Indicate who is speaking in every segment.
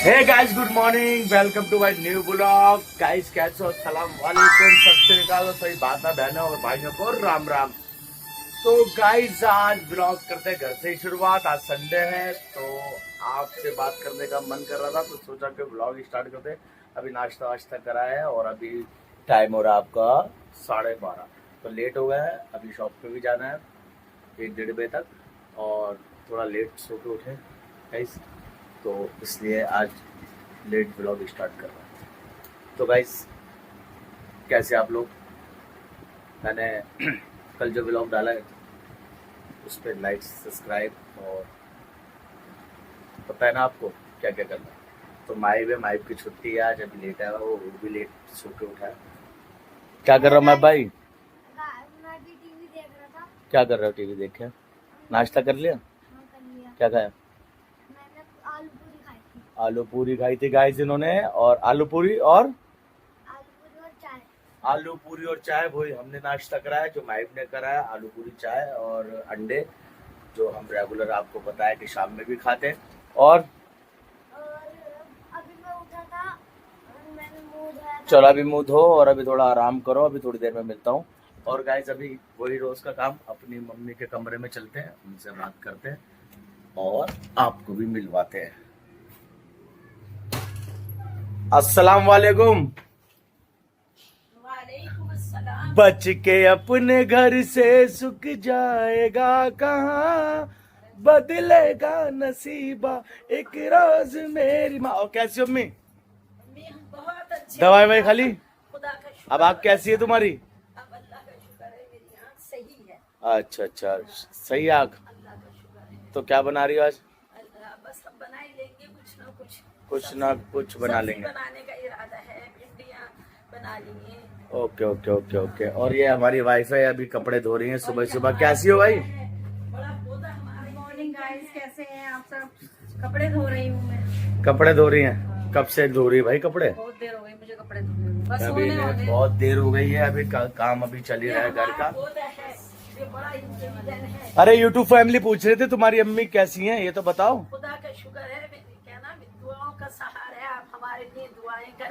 Speaker 1: Hey guys, good morning, welcome to my new blog. Guys कैसे हो? सलाम वालेकुम, सत श्री अकाल, सही बात है बहनों और भाइयों को राम राम। तो गाइस आज ब्लॉग करते हैं घर से ही शुरुआत। आज संडे है तो आपसे बात करने का मन कर रहा था तो सोचा कि ब्लॉग स्टार्ट करते हैं। अभी नाश्ता वाश्ता करा है और अभी टाइम हो रहा है आपका 12:30, तो लेट हो गया है। अभी शॉप पे भी जाना है 1-1:30 बजे तक और थोड़ा लेट सो के उठे गाइस, तो इसलिए आज लेट ब्लॉग स्टार्ट कर रहा है। तो गाइस कैसे आप लोग? मैंने कल जो ब्लॉग डाला है उस पर लाइक सब्सक्राइब और पता है ना आपको क्या क्या करना है। तो माइब की छुट्टी है आज, अभी लेट आया वो भी लेट सो के उठा है। क्या कर रहा हूँ मैं भाई?
Speaker 2: मैं भी टीवी देख रहा था।
Speaker 1: क्या कर रहे हो टीवी देख के? नाश्ता कर लिया?
Speaker 2: हाँ, कर लिया।
Speaker 1: क्या खाया?
Speaker 2: मैंने आलू पूरी खाई थी।
Speaker 1: आलू पूरी खाई थी गाइस इन्होंने, और आलू पूरी और
Speaker 2: चाय।
Speaker 1: आलू पूरी और चाय, वही हमने नाश्ता कराया जो माइब ने कराया। आलू पूरी चाय और अंडे, जो हम रेगुलर आपको पता है कि शाम में भी खाते हैं। और
Speaker 2: अभी मैं उठा था और मैंने मुंह धोया था।
Speaker 1: चलो अभी मुंह धो और अभी थोड़ा आराम करो, अभी थोड़ी देर में मिलता हूँ। और गाइस अभी वही रोज का काम, अपनी मम्मी के कमरे में चलते हैं, उनसे बात करते हैं और आपको भी मिलवाते हैं। अस्सलाम वालेकुम। बच के अपने घर से सुख जाएगा कहाँ, बदलेगा नसीबा एक रोज मेरी माँ। और कैसी हो अम्मी?
Speaker 3: बहुत अच्छी।
Speaker 1: दवाई वाई खाली?
Speaker 3: खुदा का शुक्र।
Speaker 1: अब आँख कैसी है तुम्हारी?
Speaker 3: अब अल्लाह का शुक्र है, मेरी आँख सही है।
Speaker 1: अच्छा अच्छा, सही है आँख।
Speaker 3: अल्लाह का शुक्र है।
Speaker 1: तो क्या बना रही हो आज?
Speaker 3: अल्लाह बस हम बना ही लेंगे कुछ
Speaker 1: ना कुछ बना
Speaker 3: सब्जी
Speaker 1: लेंगे।
Speaker 3: बनाने का इरादा है, भिंडियाँ बना लेंगे।
Speaker 1: Okay okay okay okay. और ये हमारी वाइफ है, अभी कपड़े धो रही हैं सुबह सुबह। कैसी हो भाई?
Speaker 3: बड़ा पौधा हमारे। मॉर्निंग गाइस, कैसे हैं आप सब? कपड़े धो रही हूँ मैं।
Speaker 1: कपड़े धो रही हैं? कब से धो रही है भाई कपड़े?
Speaker 3: बहुत देर हो गई मुझे कपड़े धोने में। बस
Speaker 1: अभी
Speaker 3: होने वाले।
Speaker 1: बहुत देर हो गई है, अभी काम अभी चल ही रहा है घर का।
Speaker 3: पौधा है, ये बड़ा इंटेलिजेंट है।
Speaker 1: अरे यूट्यूब फैमिली पूछ रहे थे तुम्हारी अम्मी कैसी हैं, ये तो बताओ।
Speaker 3: खुदा का शुक्र है, क्या ना, दुआओं का सहारा है। आप हमारे लिए दुआएं करें।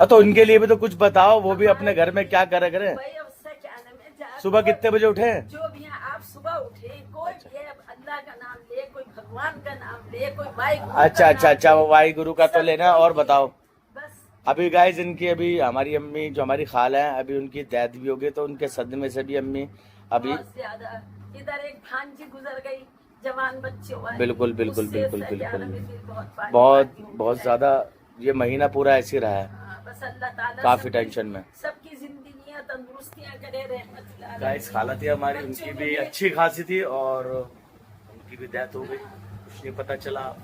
Speaker 1: तो उनके लिए भी तो कुछ बताओ, वो भी अपने घर में क्या करे करें।
Speaker 3: भाई अब उससे क्या नाम है,
Speaker 1: सुबह कितने बजे उठे?
Speaker 3: जो भी है आप सुबह उठे, कोई भी है, अल्लाह का नाम ले, कोई भगवान का नाम ले, कोई वाहिगुरु का
Speaker 1: अच्छा अच्छा
Speaker 3: नाम
Speaker 1: अच्छा,
Speaker 3: ले।
Speaker 1: वो वाहिगुरु का तो लेना। और बताओ
Speaker 3: बस
Speaker 1: अभी गाइस, इनकी अभी हमारी अम्मी जो हमारी खाला है, अभी उनकी डेथ भी हो गई, तो उनके सदमे से भी अम्मी अभी
Speaker 3: बहुत ज्यादा। इधर एक भांजी गुजर गई, जवान बच्चे हुआ है।
Speaker 1: बिल्कुल बिल्कुल
Speaker 3: उससे
Speaker 1: बिल्कुल
Speaker 3: क्या नाम है,
Speaker 1: बिल्कुल
Speaker 3: दिल बहुत
Speaker 1: बहुत
Speaker 3: पानी
Speaker 1: बहुत
Speaker 3: है।
Speaker 1: ज्यादा ये महीना पूरा ऐसे ही रहा है,
Speaker 3: हाँ, बस अल्लाह ताला
Speaker 1: काफी
Speaker 3: सबकी-
Speaker 1: टेंशन में।
Speaker 3: सबकी जिंदगियां तंदुरुस्तियां करे, रहमत
Speaker 1: गाइस खाला थी हमारी, उनकी भी अच्छी खासी थी और उनकी भी डेथ हो गई, कुछ नहीं पता चला,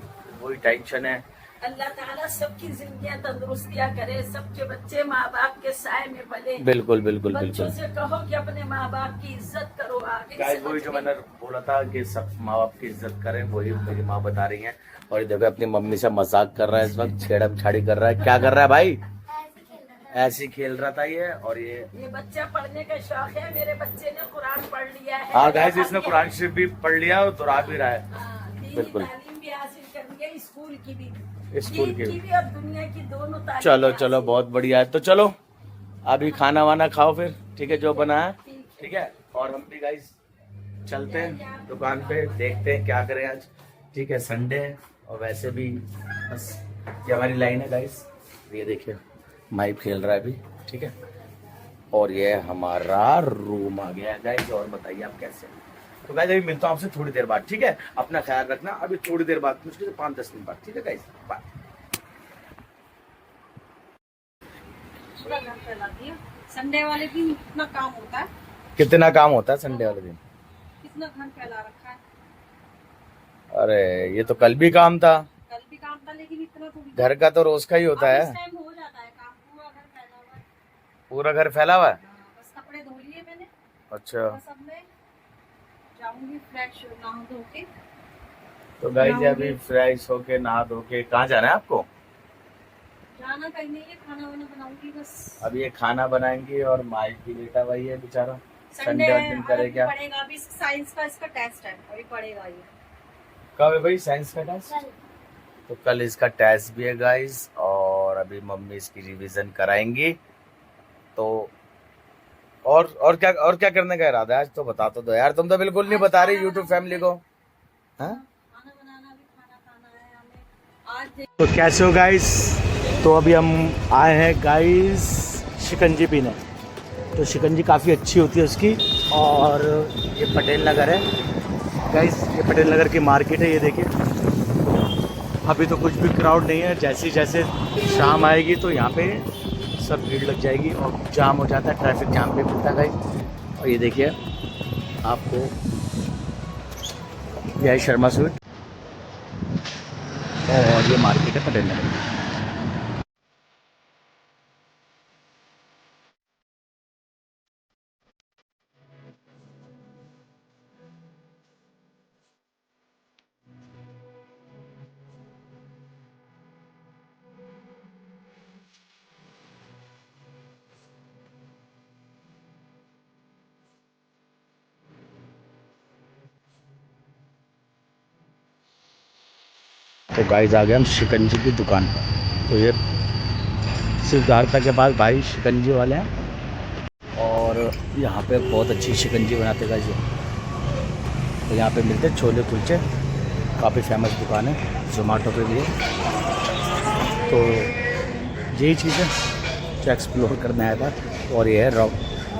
Speaker 1: वही टेंशन है।
Speaker 3: अल्लाह ताला सबकी जिंदगियां तंदुरुस्तियां करे, सबके बच्चे माँ बाप के साय में पले।
Speaker 1: बिल्कुल बिल्कुल
Speaker 3: बच्चों
Speaker 1: बिल्कुल
Speaker 3: से कहो कि अपने माँ बाप की इज्जत करो। आगे
Speaker 1: गाइस वही जो मैंने बोला था कि सब माँ बाप की इज्जत करें, वही मेरी माँ बता रही हैं। और ये देखो अपनी मम्मी से मजाक कर रहा है इस वक्त, छेड़म छाड़ी कर रहा है। क्या कर रहा है भाई? ऐसे ही खेल रहा था ये। और ये
Speaker 3: बच्चा पढ़ने का शौक है, मेरे बच्चे ने कुरान पढ़ लिया है।
Speaker 1: हाँ गाइस, इसने कुरान शरीफ भी पढ़ लिया और दुआ भी रहा है।
Speaker 3: हाँ, दीनी
Speaker 1: बिल्कुल।
Speaker 3: तालीम भी हासिल कर लिया, स्कूल की भी,
Speaker 1: स्कूल
Speaker 3: दीन
Speaker 1: की
Speaker 3: भी और दुनिया की दोनों तालीम
Speaker 1: चलो
Speaker 3: हासिल।
Speaker 1: चलो बहुत बढ़िया है। तो चलो अभी खाना वाना खाओ फिर, ठीक है, जो बना है ठीक है। और हम भी गाइस चलते हैं दुकान पे, देखते हैं क्या करें आज, ठीक है, संडे है। और वैसे भी बस ये हमारी लाइन है गाइस, ये देखिए माइप खेल रहा है अभी, ठीक है। और ये हमारा रूम आ गया है गाइस। और बताइए आप कैसे हैं? तो गाइस अभी मिलता हूँ आपसे थोड़ी देर बाद, ठीक है। अपना ख्याल रखना, अभी थोड़ी देर बाद, मुश्किल से 5-10 मिनट बाद, ठीक है गाइस, बाय।
Speaker 3: पूरा घर फैलाती है। संडे वाले दिन इतना काम होता है,
Speaker 1: कितना काम होता है संडे वाले दिन?
Speaker 3: कितना घर फैला रखा है।
Speaker 1: अरे ये तो कल भी काम था,
Speaker 3: कल भी काम था, लेकिन इतना थोड़ी।
Speaker 1: घर का तो रोज का ही होता
Speaker 3: अब
Speaker 1: है।
Speaker 3: इस टाइम हो जाता है काम, पूरा घर फैला हुआ है।
Speaker 1: पूरा घर फैला हुआ है?
Speaker 3: हाँ, बस कपड़े धो लिए मैंने।
Speaker 1: अच्छा
Speaker 3: बस अब मैं जाऊंगी फ्रेश नहा धो के।
Speaker 1: तो गाइस अभी फ्रेश होके नहा धो के कहाँ जाना है आपको?
Speaker 3: जाना कहीं नहीं है, खाना वाना बनाऊंगी बस।
Speaker 1: अब ये खाना बनाएंगे और माइक भी लेटा हुआ ही है बेचारा,
Speaker 3: संडे
Speaker 1: संडे
Speaker 3: है,
Speaker 1: दिन करे
Speaker 3: अभी
Speaker 1: क्या?
Speaker 3: पढ़ेगा। अभी साइंस का इसका टेस्ट है, अभी पढ़ेगा ये।
Speaker 1: कब है भाई साइंस का टेस्ट? तो कल इसका टेस्ट भी है गाइस, और अभी मम्मी इसकी रिवीजन कराएंगी। तो और क्या करने का इरादा है आज, तो बता तो दो यार, तुम तो बिल्कुल नहीं बता रही यूट्यूब फैमिली को। हाँ
Speaker 3: खाना बनाना भी खाना है हमें आज।
Speaker 1: तो कैसे हो गाइस, तो अभी हम आए हैं गाइस शिकंजी पीने। तो शिकंजी काफ़ी अच्छी होती है उसकी। और ये पटेल नगर है गाइस, ये पटेल नगर की मार्केट है। ये देखिए अभी तो कुछ भी क्राउड नहीं है, जैसे जैसे शाम आएगी तो यहाँ पे सब भीड़ लग जाएगी और जाम हो जाता है, ट्रैफिक जाम पे मिलता है गाइस। और ये देखिए आपको यह है शर्मा स्वीट, और ये मार्केट है पटेल नगर। तो गाइस आ गए हम शिकंजी की दुकान पर। तो ये सिद्धार्था के पास भाई शिकंजी वाले हैं, और यहाँ पे बहुत अच्छी शिकंजी बनाते गाइस। तो यहाँ पे मिलते हैं छोले कुलचे, काफ़ी फेमस दुकान है, जोमेटो पे भी है। तो यही चीज़ है जो एक्सप्लोर करने आया था। और ये है रॉक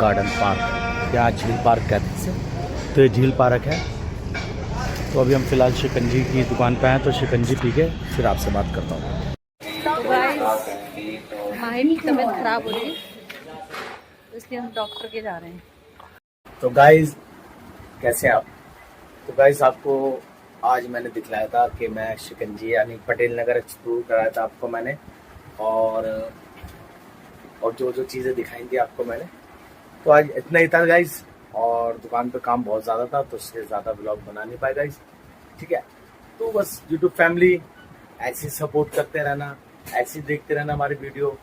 Speaker 1: गार्डन पार्क, यहाँ झील पार्क कहते हैं इसे। तो ये झील पार्क है। तो अभी हम फ़िलहाल शिकंजी की दुकान पे हैं, तो शिकंजी पी के फिर आपसे बात करता हूँ।
Speaker 3: तो गाइस माहिर की तबीयत खराब हो रही है, तो इसलिए हम डॉक्टर के जा रहे हैं।
Speaker 1: तो गाइस कैसे हैं आप। तो गाइस आपको आज मैंने दिखलाया था कि मैं शिकंजी यानी पटेल नगर एक्सप्लोर कराया था आपको मैंने, और जो जो चीज़ें दिखाई थी आपको मैंने। तो आज इतना ही था गाइस, और दुकान पे काम बहुत ज़्यादा था तो उससे ज़्यादा ब्लॉग बना नहीं पाया गाइस, ठीक है। तो बस यूट्यूब फैमिली ऐसे सपोर्ट करते रहना, ऐसे देखते रहना हमारी वीडियो।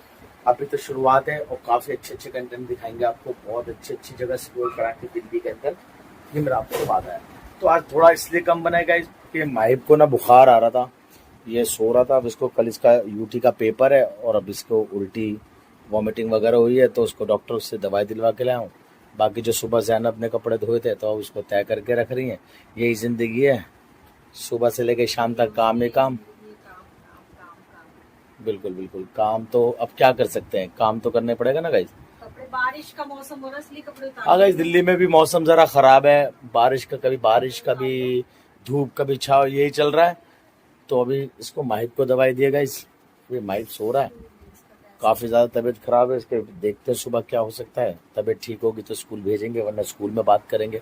Speaker 1: अभी तो शुरुआत है और काफ़ी अच्छे अच्छे कंटेंट दिखाएंगे आपको, बहुत अच्छी अच्छी जगह एक्सप्लोर करा के दिल्ली के अंदर। ये मेरा आपको वादा है। तो आज थोड़ा इसलिए कम बनाएगा गाइस कि माहिब को ना बुखार आ रहा था, ये सो रहा था। अब इसको कल इसका यूटी का पेपर है, और अब इसको उल्टी वॉमिटिंग वगैरह हुई है, तो उसको डॉक्टर से दवाई दिलवा के लाया हूँ। बाकी जो सुबह ज़ैनब ने कपड़े धोए थे तो अब उसको तय करके रख रही हैं। यही ज़िंदगी है, सुबह से लेकर शाम तक काम ही काम। बिल्कुल बिल्कुल, काम तो अब क्या कर सकते हैं, काम तो करने पड़ेगा ना गाइस।
Speaker 3: कपड़े, बारिश का मौसम हो रहा है इसलिए कपड़े उतार।
Speaker 1: हाँ गाइस, दिल्ली में भी मौसम ज़रा ख़राब है, बारिश कभी धूप कभी छाव, यही चल रहा है। तो अभी इसको माहिब को दवाई दिया गाइस, ये माहिब सो रहा है, काफ़ी ज़्यादा तबीयत ख़राब है इसके। देखते हैं सुबह क्या हो सकता है, तबीयत ठीक होगी तो स्कूल भेजेंगे, वरना स्कूल में बात करेंगे।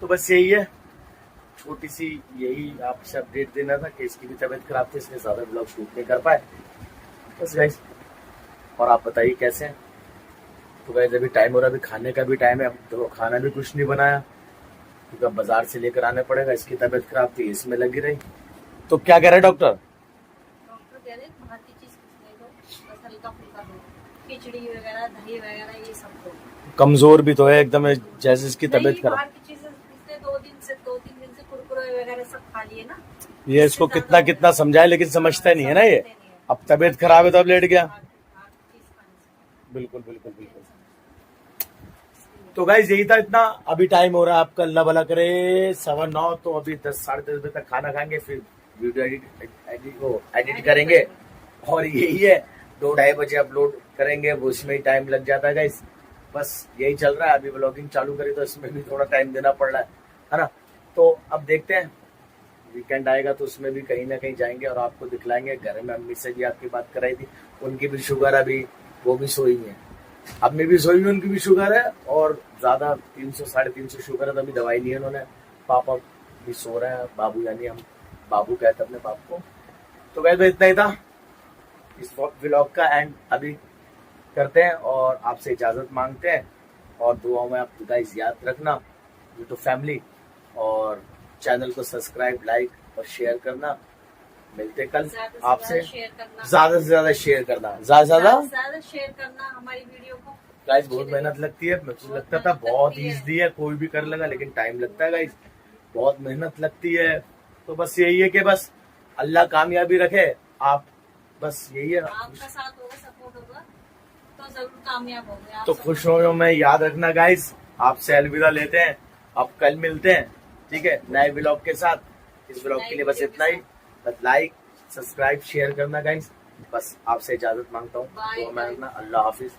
Speaker 1: तो बस यही है, छोटी सी यही आपसे अपडेट देना था कि इसकी भी तबीयत ख़राब थी, इसलिए ज़्यादा ब्लॉग शूट नहीं कर पाए बस गाइस। और आप बताइए कैसे हैं। तो गाइस अभी टाइम हो रहा है, अभी खाने का भी टाइम है। अब तो खाना भी कुछ नहीं बनाया क्योंकि अब बाजार से लेकर आना पड़ेगा। इसकी तबीयत खराब थी, इसमें लगी रही। तो क्या कह रहे हैं डॉक्टर?
Speaker 3: डॉक्टर कह रहे हैं बाहर की चीज कुछ नहीं दो, बस हल्का फुल्का दो, खिचड़ी वगैरह, दही वगैरह ये सब दो।
Speaker 1: कमजोर भी तो है एकदम, जैसे इसकी तबीयत खराब।
Speaker 3: बाहर की चीजें पिछले 2-3 दिन से कुरकुरे वगैरह सब खा लिए ना।
Speaker 1: ये इसको कितना कितना समझाए लेकिन समझता नहीं है ना ये। अब तबीयत खराब है तो अब लेट गया। बिल्कुल बिल्कुल बिल्कुल। तो गाइस यही था इतना। अभी टाइम हो रहा है आपका, अल्लाह भला करे 9:15। तो अभी 10 साढ़े 10 बजे तक खाना खाएंगे, फिर वीडियो एडिट करेंगे, और यही है 2-2:30 बजे अपलोड करेंगे, वो उसमें ही टाइम लग जाता है गाइस। बस यही चल रहा है। अभी ब्लॉगिंग चालू करी तो इसमें भी थोड़ा टाइम देना पड़ रहा है ना। तो अब देखते हैं, वीकेंड आएगा तो उसमें भी कहीं ना कहीं जाएंगे और आपको दिखलाएंगे। घर में अम्मी से भी आपकी बात कराई थी, उनकी भी शुगर, अभी वो भी सोई है, अम्मी भी सोई हुई, उनकी भी शुगर है, और ज्यादा 300-350 शुगर है, तो अभी दवाई ली है उन्होंने। पापा भी सो रहे हैं, बाबू यानी हम बाबू कहते हैं अपने बाप को। तो वैसे इतना ही था इस व्लॉग का एंड अभी करते हैं और आपसे इजाजत मांगते हैं। और दुआओं में आप गाइस याद रखना यूट्यूब फैमिली, और चैनल को सब्सक्राइब, लाइक और शेयर करना। मिलते कल आपसे। ज्यादा से ज्यादा शेयर करना, ज्यादा से ज्यादा
Speaker 3: शेयर करना हमारी वीडियो को।
Speaker 1: गाइस बहुत मेहनत लगती है, मुझे लगता था बहुत ईजी है, कोई भी कर लेगा, लेकिन टाइम लगता है गाइस, बहुत मेहनत लगती है। तो बस यही है कि बस अल्लाह कामयाबी रखे आप बस यही है।
Speaker 3: आपका साथ होगा, सपोर्ट होगा तो जरूर कामयाब होंगे आप
Speaker 1: तो
Speaker 3: सब।
Speaker 1: खुश हो मैं, याद रखना गाइस। आपसे अलविदा लेते हैं, अब कल मिलते हैं, ठीक है, नए ब्लॉग के साथ। इस ब्लॉग के लिए बस इतना ही। बस लाइक सब्सक्राइब शेयर करना गाइस, बस आपसे इजाजत मांगता हूँ।
Speaker 3: बाय,
Speaker 1: तो मैं अल्लाह हाफिज।